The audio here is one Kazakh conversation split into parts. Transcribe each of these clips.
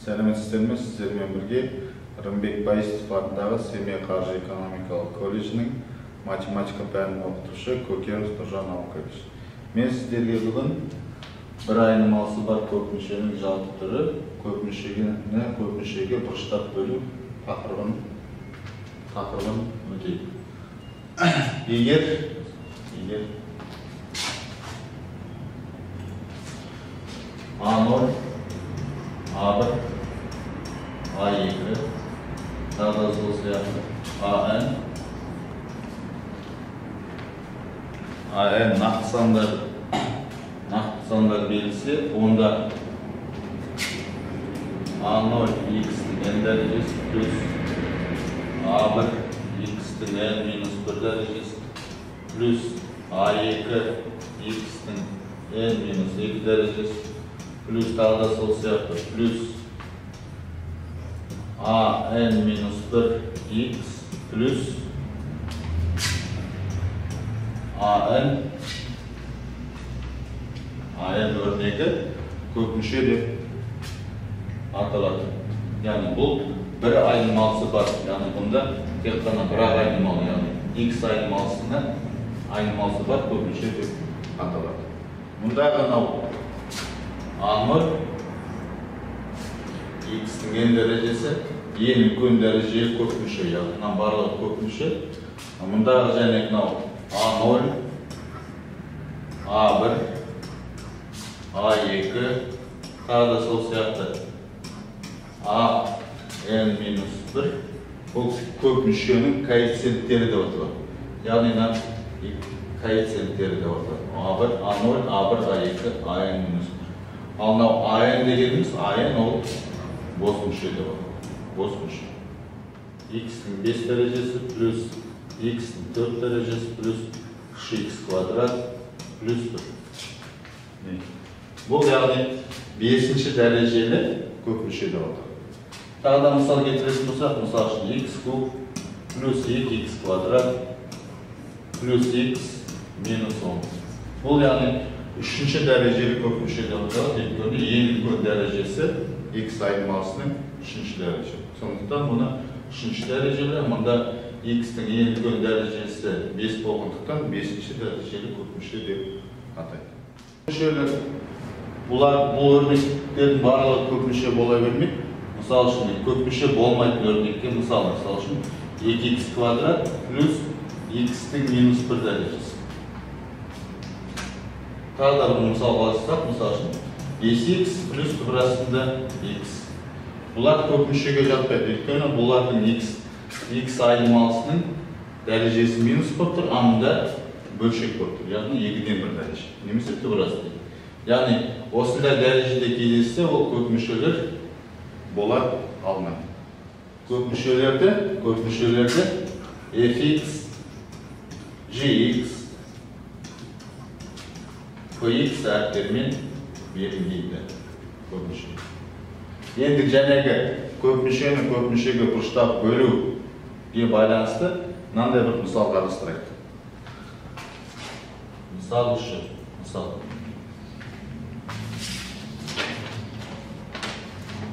Сәлеметсіздер ме? Сіздермен бірге Рымбек Байыстов атындағы Семей қаржы экономикалық колледжінің математика пәнінің оқытушы Көкемов Нұржан Алқабич. Мен сіздерге бүгін бір айнымалысы бар көпмүшенің жалпы түрі, көпмүшеге бұрыштап бөлу тақырыбын өтейік. Егер A0, A1, A2, daha da hızlı yaptı. AN naқты сандар белгісі, онда A0 x'nin n derecesi plus A1 x'nin n minus 1 derecesi plus A2 x'nin n minus 2 derecesi plus daha da sol yaptı plus a n minus 1 x plus a n örneği kökmüşe de atılады. Yani bu bir aynimalısı var. Yani bunda tek qana bir aynimalı, yani x aynimalısından aynimalısı var, kökmüşe de atılады. Bunda qana A0 x'nin n derecesi en үлкен дәрежелі көпмүше, яғни барлығы көпмүше. Мұндағы және A0, A1, A2, тағы да сол сияқты A n minus 1 бұл көпмүшенің коэффициенттері деп аталады. Яғни коэффициенттері деп аталады. A1, A0, A1, A2, A n minus 1. Ал мынау AN дегеніміз, AN ол бос мүше деп аталады. Бос мүше. X-nin 5 derecesi plus X-nin 4 derecesi plus x kvadrat plus 1. Бұл яғни 5-ші дәрежелі көпмүше деп аталады. Тағы да мысал келтіретін болсақ, мысал үшін x куб плюс 2x квадрат плюс x минус 10. Бұл яғни 3-ші дәрежелі көпмүше деп аталады. Өйткені ең үлкен дәрежесі x айнымалысының 3-ші дәрежесі. Сондықтан мұны 3-ші дәрежелі, мұнда x-ның ең үлкен дәрежесі 5 болғандықтан 5-ші дәрежелі көпмүше деп атайды. Көпмүшелер, бұл өрнектердің барлығы көпмүше бола бермек. Мысал үшін көпмүше болмайтын өрнекке, мысал үшін 2x квадрат плюс x-ның минус 1 дәрежесі. Тағы да бұны мысалға алсақ, мысал үшін 5x плюс түбірасында x. Бұлар көпмүшеге жатпайды, өйткені бұлардың x айнымалысының дәрежесі минус болып тұр, мұнда бөлшек болып тұр, яғни 2-ден 1 дәреже, немесе түбірасы дейді. Яғни осындай дәрежеде кездессе, ол көпмүшелер бола алмайды. Көпмүшелерді fx, gx, px әріптермен белгілейді көпмүше. Енді жәнегі көпмүшені көпмүшеге бұрыштап бөлуге байланысты мынандай бір мысал қарастырайық.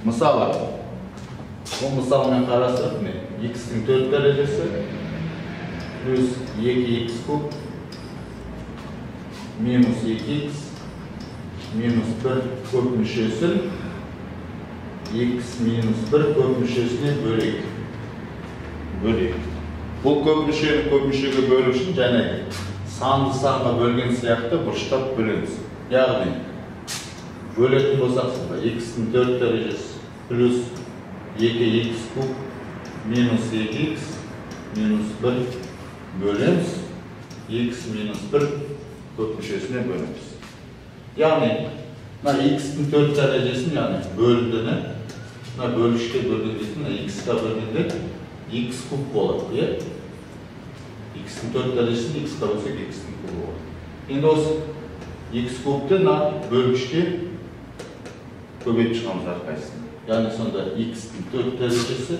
Мысалы, бұл мысалмен қарастырып, x-ның 4 дәрежесі плюс 2x куб минус 2x минус 1 көпмүшесін x минус 1 көпмүшесіне бөлейік. Бұл көпмүшені көпмүшеге бөлу үшін және санды санға бөлген сияқты бұрыштап бөлеміз. Яғни бөлетін болсақ, x-ның 4 дәрежесі плюс 2x куб минус 2x минус 1 бөлеміз, x минус 1 көпмүшесіне бөлеміз. Яғни x-ның 4 дәрежесін, яғни бөліндіні бөлішке бөлгендейтін, x-қа бөлгенде x куб болады. X-ның 4 дәрежесін x-қа бөлсек x-ның кубы болады. Енді осы x кубты бөлгішке көбейіп шығамыз әрқайсысын. Яғни сонда x-ның 4 дәрежесі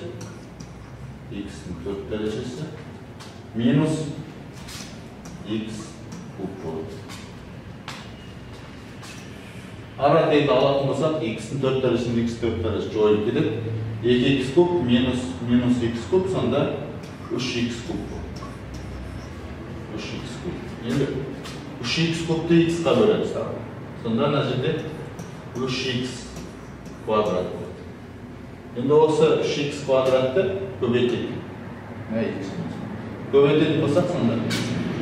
минус x куб болады. ара тегді алатын болсақ, x-ін 4 дәрежесінде x4 дәрежесі жойылып кетеді. 2x куб минус x куб, сонда 3x куб. 3x куб. Енді 3x кубты x-қа бөлеміз. Сонда мына жерде 3x квадрат болады. Енді осы 3x квадратты көбейтейік. Көбейтетін болсақ, сонда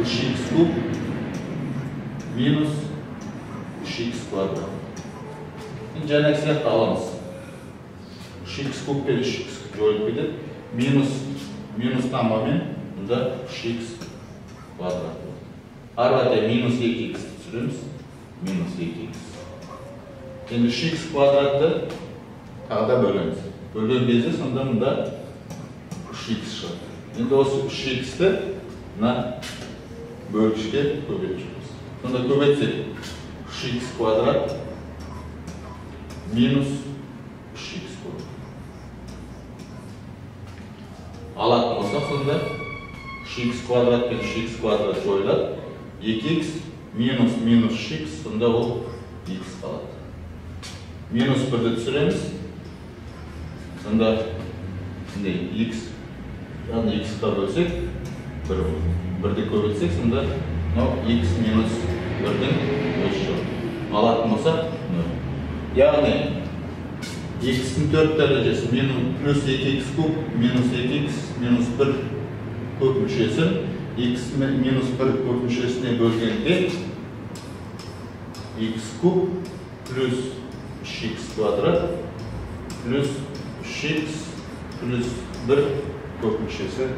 3x куб минус 3x квадрат. Енді жаңағы сияқты аламыз. 3x куб пен 3x жойылып кетеді. Минус тамамен мұнда 3x квадрат болады. Арбата минус 2x түсіреміз. Минус 2x. Енді 3x квадратты тағы да бөлеміз. Бөлген кезде сонда мұнда 3x шығады. Енді осы 3x'ті мына бөлгішке көбейтеміз. Сонда көбейтсек 3x квадрат минус 3x болады. Алатын болсақ, сонда 3x квадрат пен 3x квадрат жойылады. 2x минус 3x, сонда ол x қалады. Минус 1-ді түсіреміз. Сонда x, яғни x-қа бөлсек 1 болады. 1-ді көбейтсек, сонда x минус 1-дің өлші. Алатын болсақ 0. Яғни x-ін 4 дәрежесі плюс 2x куб минус 2x минус 1 көп мүшесі x минус 1 көп мүшесіне бөлгенде x куб плюс 3x квадрат плюс 3x плюс 1 көп мүшесі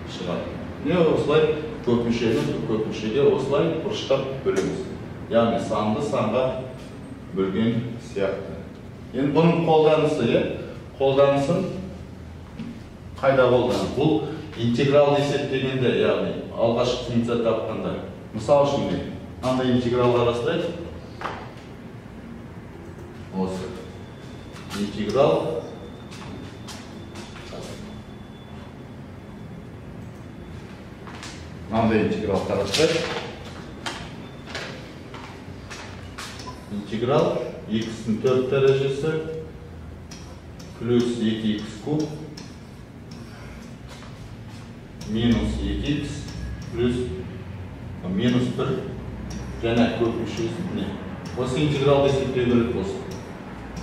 шығады. Не осылай көп мүшеге осылай бұрыштап бөлеміз. Яғни санды санға бөлген сияқты. Енді бұның қолданысын қайда қолданып? Бұл интеграл есептегенде, яғни алғашқы функция тапқанда. Мысал үшін мынандай интеграл қарастырайық. Осы интеграл мынандай интеграл қарастырайық. Интеграл x-ін 4 дәрежесі плюс 2x куб минус 2x плюс минус 1 және көп мүшесіне. Осы интегралды есептей керек болсын.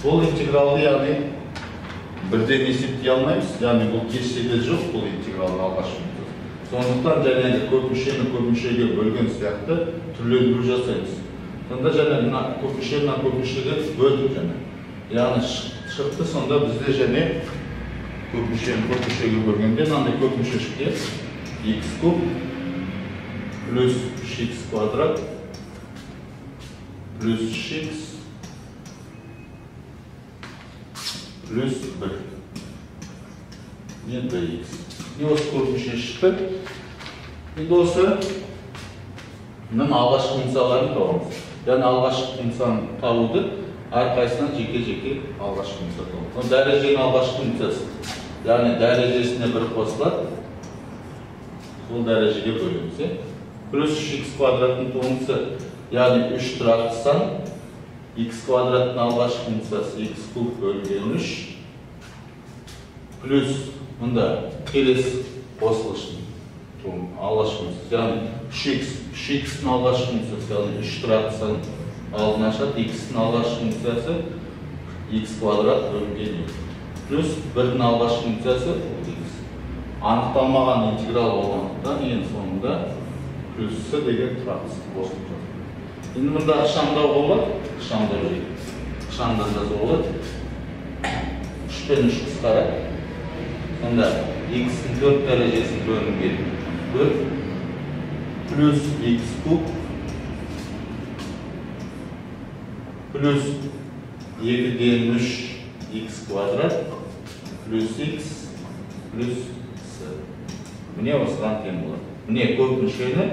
Бұл интегралды, яғни бірден есептей алмаймыз, яғни бұл кестеде жоқ, бұл интегралды алғашқы. Сондықтан және көп мүшені көп мүшеге бөлген сияқты түрлендіру жасаймыз. Сонда және көп мүшеге бөлдік және. Яғни шықты, сонда бізде және көп мүшеге бөлгенде мынандай көп мүше шықты. X куб плюс 3x квадрат плюс 3x плюс 1. Не 2x. И осы көп мүше шықты. Енді осы алғашқы функцияларын табамыз. Яғни алғашқы функцияны табуды әрқайсынан жеке-жеке алғашқы функция табамыз. Дәреженің алғашқы функциясы. Яғни дәрежесіне 1 қосылады. Сол дәрежеге бөлеміз. Плюс 3x квадраттың туындысы, яғни 3 тұрақты сан. X квадраттың алғашқы функциясы x куб бөлінген 3. Плюс мұнда келесі қосылышын алғашқы функциясы, яғни 3x-ің алғашқы функциясы, яғни 3 тұрақты сан алдын ашады. X-ің алғашқы функциясы x квадрат бөлінген 2. Плюс 1-дің алғашқы функциясы x. Анықталмаған интеграл болғандықтан ең соңында плюсы деген тұрақтысы қосылып жатыр. Енді мұнда ықшамдау болады, ықшамдау дейді. Ықшамда жазу болады. 3 пен 3 қысқарады. Сонда x-ің 4 дәрежесін бөлінген 1 плюс x куб плюс 2-ден 3x квадрат плюс x плюс с. Міне осыған тең болады. Міне көп мүшені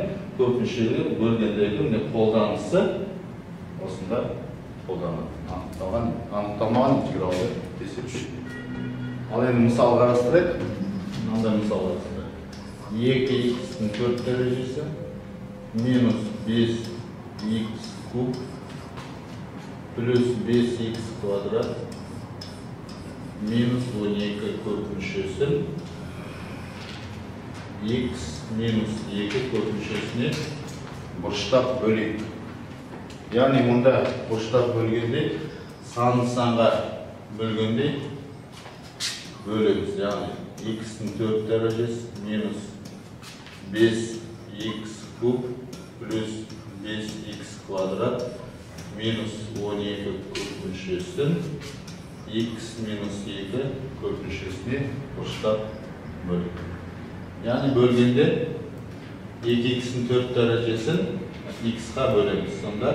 бөлгендегі қолданысы осында қолданады. Анықталмаған интегралды есеп үшін. Ал енді мысал қарастырайық. Мынандай мысал қарастырайық. 2x-ің 4 дәрежесі минус 5x куб плюс 5x квадрат минус 12 kök мүшесін x минус 2 kök мүшесіне бұрыштап бөлейік. Яғни мұнда бұрыштап бөлгенде санды санға бөлгенде бөлеміз. Яғни x-дің 4 дәрежесі минус 5x куб плюс 5x квадрат минус 12 kök мүшесін x минус 2 kök мүшесіне бұрыштап бөлейік. Яғни бөлгенде 2x-дің 4 дәрежесін x-қа бөлеміз. Сонда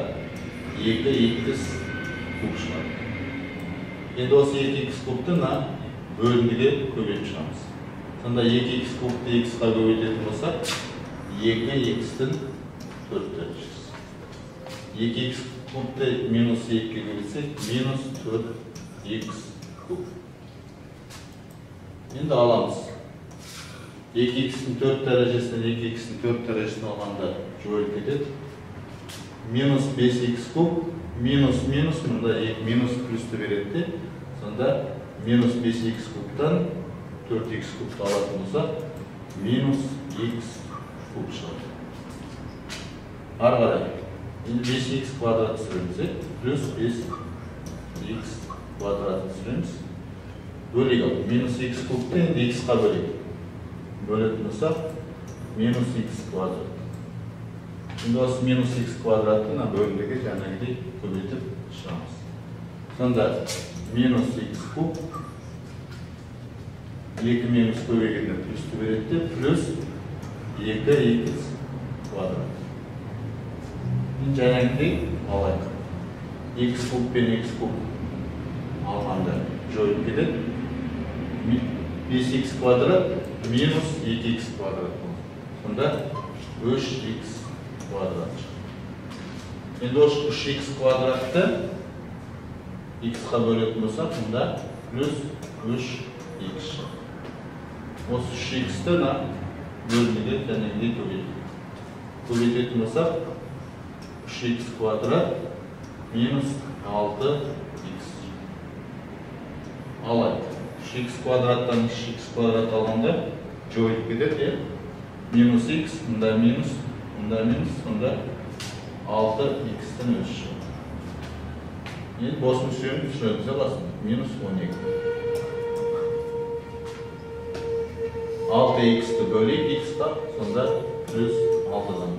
2x куб шығады. Енді осы 2x кубты бөліндіге көбейтіп шығамыз. Сонда 2x кубты x-қа көбейтетін болсақ, 2x-дің 4 дәрежесі. 2x кубты минус 2-ге көбейтсек, минус 4x куб. Енді аламыз. 2x-дің 4 дәрежесінен 2x-дің 4 дәрежесін алғанда жойылып кетеді. Минус 5x куб, минус минус, мұнда минус плюсті береді. Сонда минус 5x кубтан 4x кубты алатын болса, минус x куб шығады. Ары қарай. Енді 5x квадрат түсіреміз, плюс 5x квадрат түсіреміз. Бөлейік ал. Минус x кубты енді x-қа бөлейік. Бөлетін болсақ, минус x квадрат. Енді осы минус x квадратын бөліндіге жаңағыдай көбейтіп шығамыз. Сонда минус x куб 2 минус көбейгенде плюсті береді, плюс 2x квадрат. Енді жаңағыдай алайық. X куб пен x куб алғанда жойылып кетеді. 5x квадрат минус 2x квадрат болды. Сонда 3x квадрат. Енді осы 3x квадратты x-қа бөлетін болсақ, мұнда плюс 3x. Осы 3x-ті бөлінуге жәнегідей көбейтетін болсақ, 3x квадрат минус 6x. Алайық. 3x квадраттан 3x квадрат алғанда жойылып кетеді. Минус x, мұнда минус, сонда 6x-тің өзі шығады. Енді босын түсіреміз, түсіреміз басын. Минус 12. 6x-ті бөлейік x-қа, сонда плюс 6-дан.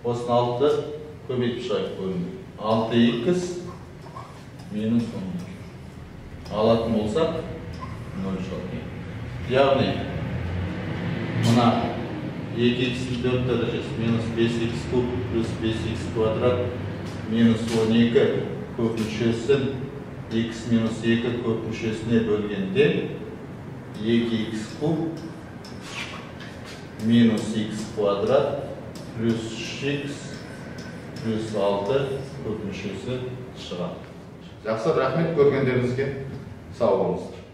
Босын 6-ті көбейтіп шығайық бөлінді. 6x минус 12. Алатын болсақ, 0 шығады. Яғни, мұна 2x-дің 4 дәрежесі минус 5x куб плюс 5x квадрат минус 12 kök мүшесін x минус 2 kök мүшесіне бөлгенде 2x куб минус x квадрат плюс 3x плюс 6 kök мүшесі шығады. Жақсы, рахмет, көргендеріңізге сау болыңыздар.